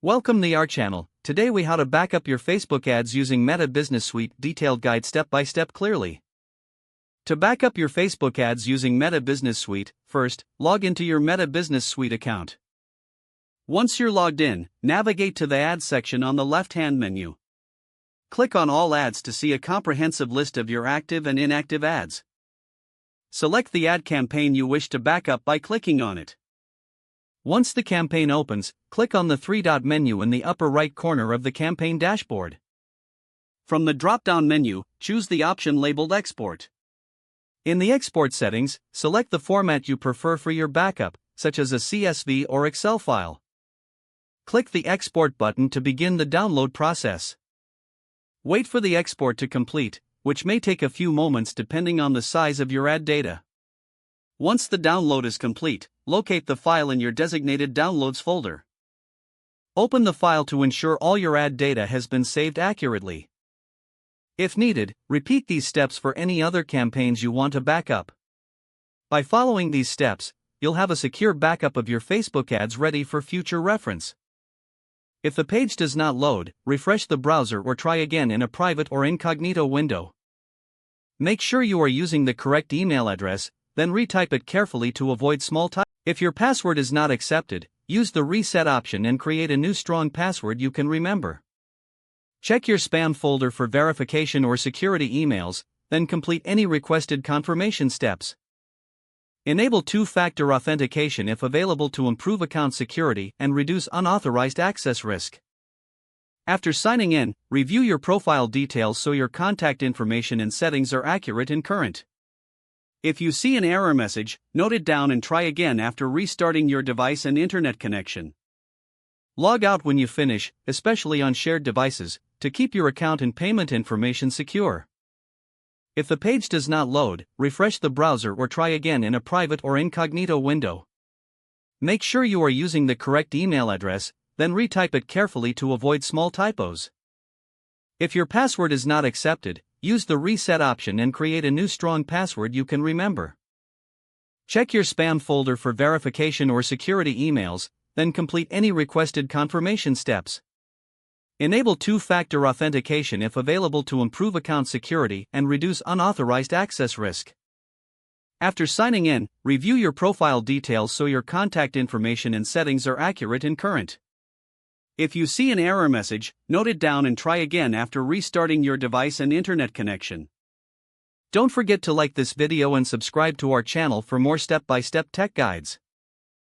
Welcome to our channel. Today we how to back up your Facebook ads using Meta Business Suite detailed guide step by step clearly. To back up your Facebook ads using Meta Business Suite, first, log into your Meta Business Suite account. Once you're logged in, navigate to the Ads section on the left-hand menu. Click on All Ads to see a comprehensive list of your active and inactive ads. Select the ad campaign you wish to back up by clicking on it. Once the campaign opens, click on the three-dot menu in the upper right corner of the campaign dashboard. From the drop-down menu, choose the option labeled Export. In the export settings, select the format you prefer for your backup, such as a CSV or Excel file. Click the Export button to begin the download process. Wait for the export to complete, which may take a few moments depending on the size of your ad data. Once the download is complete, locate the file in your designated Downloads folder. Open the file to ensure all your ad data has been saved accurately. If needed, repeat these steps for any other campaigns you want to back up. By following these steps, you'll have a secure backup of your Facebook ads ready for future reference. If the page does not load, refresh the browser or try again in a private or incognito window. Make sure you are using the correct email address, then retype it carefully to avoid small typos. If your password is not accepted, use the reset option and create a new strong password you can remember. Check your spam folder for verification or security emails, then complete any requested confirmation steps. Enable two-factor authentication if available to improve account security and reduce unauthorized access risk. After signing in, review your profile details so your contact information and settings are accurate and current. If you see an error message, note it down and try again after restarting your device and internet connection. Log out when you finish, especially on shared devices, to keep your account and payment information secure. If the page does not load, refresh the browser or try again in a private or incognito window. Make sure you are using the correct email address, then retype it carefully to avoid small typos. If your password is not accepted, use the reset option and create a new strong password you can remember. Check your spam folder for verification or security emails, then complete any requested confirmation steps. Enable two-factor authentication if available to improve account security and reduce unauthorized access risk. After signing in, review your profile details so your contact information and settings are accurate and current. If you see an error message, note it down and try again after restarting your device and internet connection. Don't forget to like this video and subscribe to our channel for more step-by-step tech guides.